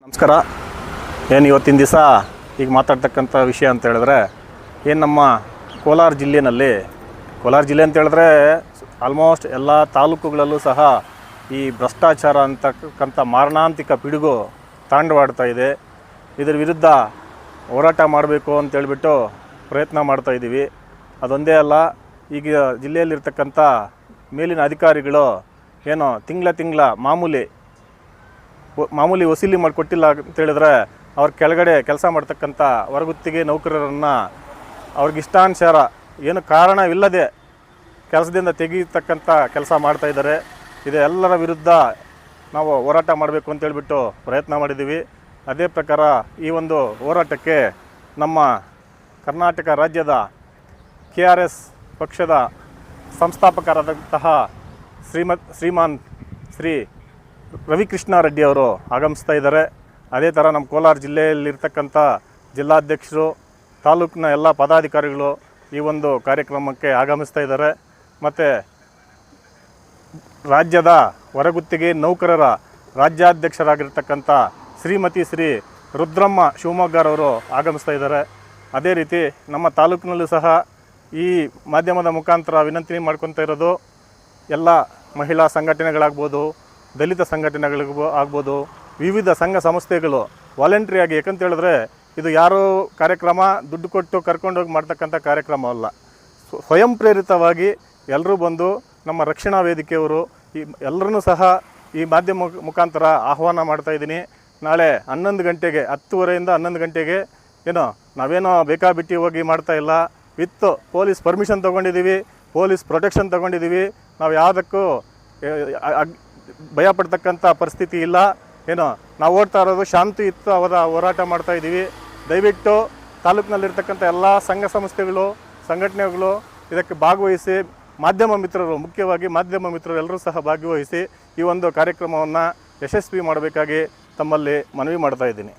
ನಮಸ್ಕಾರ. ಏನು ಇವತ್ತಿನ ದಿವಸ ಈಗ ಮಾತಾಡ್ತಕ್ಕಂಥ ವಿಷಯ ಅಂತ ಹೇಳಿದ್ರೆ, ಏನು ನಮ್ಮ ಕೋಲಾರ ಜಿಲ್ಲೆ ಅಂತ ಹೇಳಿದ್ರೆ ಆಲ್ಮೋಸ್ಟ್ ಎಲ್ಲ ತಾಲೂಕುಗಳಲ್ಲೂ ಸಹ ಈ ಭ್ರಷ್ಟಾಚಾರ ಅಂತಕ್ಕಂಥ ಮಾರಣಾಂತಿಕ ಪಿಡುಗು ತಾಂಡವಾಡ್ತಾ ಇದೆ. ಇದರ ವಿರುದ್ಧ ಹೋರಾಟ ಮಾಡಬೇಕು ಅಂತೇಳ್ಬಿಟ್ಟು ಪ್ರಯತ್ನ ಮಾಡ್ತಾಯಿದ್ದೀವಿ. ಅದೊಂದೇ ಅಲ್ಲ, ಈಗ ಜಿಲ್ಲೆಯಲ್ಲಿರ್ತಕ್ಕಂಥ ಮೇಲಿನ ಅಧಿಕಾರಿಗಳು ಏನೋ ತಿಂಗಳ ಮಾಮೂಲಿ ವಸೂಲಿ ಮಾಡಿಕೊಟ್ಟಿಲ್ಲ ಅಂತೇಳಿದ್ರೆ ಅವ್ರ ಕೆಳಗಡೆ ಕೆಲಸ ಮಾಡ್ತಕ್ಕಂಥ ಹೊರಗುತ್ತಿಗೆ ನೌಕರರನ್ನು ಅವ್ರಿಗಿಷ್ಟಾನುಸಾರ ಏನು ಕಾರಣವಿಲ್ಲದೆ ಕೆಲಸದಿಂದ ತೆಗೀತಕ್ಕಂಥ ಕೆಲಸ ಮಾಡ್ತಾಯಿದ್ದಾರೆ. ಇದು ಎಲ್ಲರ ವಿರುದ್ಧ ನಾವು ಹೋರಾಟ ಮಾಡಬೇಕು ಅಂತೇಳ್ಬಿಟ್ಟು ಪ್ರಯತ್ನ ಮಾಡಿದ್ದೀವಿ. ಅದೇ ಪ್ರಕಾರ ಈ ಒಂದು ಹೋರಾಟಕ್ಕೆ ನಮ್ಮ ಕರ್ನಾಟಕ ರಾಜ್ಯದ KRS ಪಕ್ಷದ ಸಂಸ್ಥಾಪಕರಾದಂತಹ ಶ್ರೀಮಾನ್ ಶ್ರೀ ರವಿಕೃಷ್ಣ ರೆಡ್ಡಿ ಅವರು ಆಗಮಿಸ್ತಾ ಇದ್ದಾರೆ. ಅದೇ ಥರ ನಮ್ಮ ಕೋಲಾರ ಜಿಲ್ಲೆಯಲ್ಲಿರ್ತಕ್ಕಂಥ ಜಿಲ್ಲಾಧ್ಯಕ್ಷರು, ತಾಲೂಕಿನ ಎಲ್ಲ ಪದಾಧಿಕಾರಿಗಳು ಈ ಒಂದು ಕಾರ್ಯಕ್ರಮಕ್ಕೆ ಆಗಮಿಸ್ತಾ ಇದ್ದಾರೆ. ಮತ್ತು ರಾಜ್ಯದ ಹೊರಗುತ್ತಿಗೆ ನೌಕರರ ರಾಜ್ಯಾಧ್ಯಕ್ಷರಾಗಿರ್ತಕ್ಕಂಥ ಶ್ರೀಮತಿ ಶ್ರೀ ರುದ್ರಮ್ಮ ಶಿವಮೊಗ್ಗರವರು ಆಗಮಿಸ್ತಾ ಇದ್ದಾರೆ. ಅದೇ ರೀತಿ ನಮ್ಮ ತಾಲೂಕಿನಲ್ಲೂ ಸಹ ಈ ಮಾಧ್ಯಮದ ಮುಖಾಂತರ ವಿನಂತಿ ಮಾಡ್ಕೊತಾ ಇರೋದು, ಎಲ್ಲ ಮಹಿಳಾ ಸಂಘಟನೆಗಳಾಗ್ಬೋದು, ದಲಿತ ಸಂಘಟನೆಗಳಿಗೂ ಆಗ್ಬೋದು, ವಿವಿಧ ಸಂಘ ಸಂಸ್ಥೆಗಳು ವಾಲಂಟ್ರಿಯಾಗಿ, ಯಾಕಂತ ಹೇಳಿದ್ರೆ ಇದು ಯಾರೋ ಕಾರ್ಯಕ್ರಮ ದುಡ್ಡು ಕೊಟ್ಟು ಕರ್ಕೊಂಡೋಗಿ ಮಾಡ್ತಕ್ಕಂಥ ಕಾರ್ಯಕ್ರಮ ಅಲ್ಲ. ಸ್ವಯಂ ಪ್ರೇರಿತವಾಗಿ ಎಲ್ಲರೂ ಬಂದು ನಮ್ಮ ರಕ್ಷಣಾ ವೇದಿಕೆಯವರು ಎಲ್ಲರೂ ಸಹ ಈ ಮಾಧ್ಯಮ ಮುಖಾಂತರ ಆಹ್ವಾನ ಮಾಡ್ತಾಯಿದ್ದೀನಿ. ನಾಳೆ 11 ಗಂಟೆಗೆ 10:30 11 ಗಂಟೆಗೆ ನಾವೇನೋ ಬೇಕಾಬಿಟ್ಟಿ ಹೋಗಿ ಮಾಡ್ತಾಯಿಲ್ಲ. ವಿತ್ ಪೊಲೀಸ್ ಪರ್ಮಿಷನ್ ತೊಗೊಂಡಿದ್ದೀವಿ, ಪೊಲೀಸ್ ಪ್ರೊಟೆಕ್ಷನ್ ತೊಗೊಂಡಿದ್ದೀವಿ. ನಾವು ಯಾವುದಕ್ಕೂ ಭಯಪಡ್ತಕ್ಕಂಥ ಪರಿಸ್ಥಿತಿ ಇಲ್ಲ. ನಾವು ಓಡ್ತಾ ಇರೋದು ಶಾಂತಿಯುತವಾದ ಹೋರಾಟ ಮಾಡ್ತಾಯಿದ್ದೀವಿ. ದಯವಿಟ್ಟು ತಾಲೂಕಿನಲ್ಲಿರ್ತಕ್ಕಂಥ ಎಲ್ಲ ಸಂಘ ಸಂಸ್ಥೆಗಳು, ಸಂಘಟನೆಗಳು ಇದಕ್ಕೆ ಭಾಗವಹಿಸಿ, ಮಾಧ್ಯಮ ಮಿತ್ರರು, ಮುಖ್ಯವಾಗಿ ಮಾಧ್ಯಮ ಮಿತ್ರರು ಎಲ್ಲರೂ ಸಹ ಭಾಗವಹಿಸಿ ಈ ಒಂದು ಕಾರ್ಯಕ್ರಮವನ್ನು ಯಶಸ್ವಿ ಮಾಡಬೇಕಾಗಿ ತಮ್ಮಲ್ಲಿ ಮನವಿ ಮಾಡ್ತಾಯಿದ್ದೀನಿ.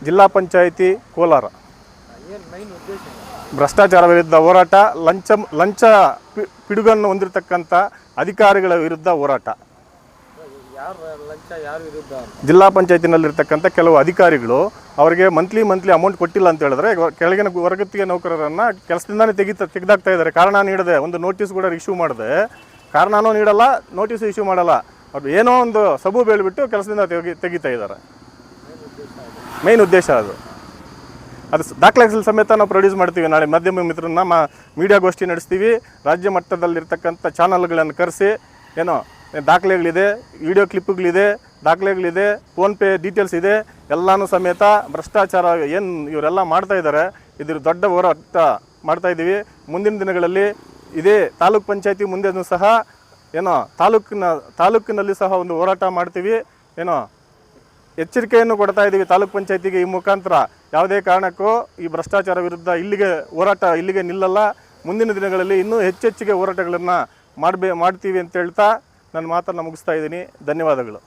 ಜಿಲ್ಲಾ ಪಂಚಾಯಿತಿ ಕೋಲಾರ. ಭ್ರಷ್ಟಾಚಾರ ವಿರುದ್ಧ ಹೋರಾಟ, ಲಂಚ ಪಿಡುಗನ್ನು ಹೊಂದಿರತಕ್ಕಂಥ ಅಧಿಕಾರಿಗಳ ವಿರುದ್ಧ ಹೋರಾಟ. ಜಿಲ್ಲಾ ಪಂಚಾಯತಿನಲ್ಲಿರ್ತಕ್ಕಂಥ ಕೆಲವು ಅಧಿಕಾರಿಗಳು ಅವರಿಗೆ ಮಂತ್ಲಿ ಅಮೌಂಟ್ ಕೊಟ್ಟಿಲ್ಲ ಅಂತ ಹೇಳಿದ್ರೆ ಕೆಳಗಿನ ಹೊರಗುತ್ತಿಗೆ ನೌಕರರನ್ನು ಕೆಲಸದಿಂದಾನೇ ತೆಗೆದಾಕ್ತಾ ಇದ್ದಾರೆ. ಕಾರಣ ನೀಡದೆ, ಒಂದು ನೋಟಿಸ್ ಕೂಡ ಇಶ್ಯೂ ಮಾಡದೆ, ಕಾರಣನೂ ನೀಡಲ್ಲ, ನೋಟಿಸು ಇಶ್ಯೂ ಮಾಡಲ್ಲ. ಅವ್ರು ಏನೋ ಒಂದು ಸಬೂಬು ಹೇಳಿಬಿಟ್ಟು ಕೆಲಸದಿಂದ ತೆಗಿತಾ ಇದ್ದಾರೆ. ಮೇನ್ ಉದ್ದೇಶ ಅದು ದಾಖಲೆಗಳ ಸಮೇತ ನಾವು ಪ್ರೊಡ್ಯೂಸ್ ಮಾಡ್ತೀವಿ. ನಾಳೆ ಮಾಧ್ಯಮ ಮಿತ್ರರನ್ನ ಮೀಡಿಯಾಗೋಷ್ಠಿ ನಡೆಸ್ತೀವಿ. ರಾಜ್ಯ ಮಟ್ಟದಲ್ಲಿರ್ತಕ್ಕಂಥ ಚಾನಲ್ಗಳನ್ನು ಕರೆಸಿ ದಾಖಲೆಗಳಿದೆ, ವಿಡಿಯೋ ಕ್ಲಿಪ್ಪುಗಳಿದೆ, ದಾಖಲೆಗಳಿದೆ, ಫೋನ್ಪೇ ಡೀಟೇಲ್ಸ್ ಇದೆ, ಎಲ್ಲನೂ ಸಮೇತ ಭ್ರಷ್ಟಾಚಾರ ಏನು ಇವರೆಲ್ಲ ಮಾಡ್ತಾಯಿದ್ದಾರೆ, ಇದ್ರ ದೊಡ್ಡ ಹೋರಾಟ ಮಾಡ್ತಾಯಿದ್ದೀವಿ. ಮುಂದಿನ ದಿನಗಳಲ್ಲಿ ಇದೇ ತಾಲೂಕ್ ಪಂಚಾಯತಿ ಮುಂದೆನೂ ಸಹ ತಾಲೂಕಿನಲ್ಲಿ ಸಹ ಒಂದು ಹೋರಾಟ ಮಾಡ್ತೀವಿ. ಎಚ್ಚರಿಕೆಯನ್ನು ಕೊಡ್ತಾ ಇದ್ದೀವಿ ತಾಲೂಕ್ ಪಂಚಾಯತಿಗೆ. ಈ ಮುಖಾಂತರ ಯಾವುದೇ ಕಾರಣಕ್ಕೂ ಈ ಭ್ರಷ್ಟಾಚಾರ ವಿರುದ್ಧ ಹೋರಾಟ ಇಲ್ಲಿಗೆ ನಿಲ್ಲಲ್ಲ. ಮುಂದಿನ ದಿನಗಳಲ್ಲಿ ಇನ್ನೂ ಹೆಚ್ಚೆಚ್ಚಿಗೆ ಹೋರಾಟಗಳನ್ನು ಮಾಡ್ತೀವಿ ಅಂತ ಹೇಳ್ತಾ ನನ್ನ ಮಾತನ್ನು ಮುಗಿಸ್ತಾ ಇದ್ದೀನಿ. ಧನ್ಯವಾದಗಳು.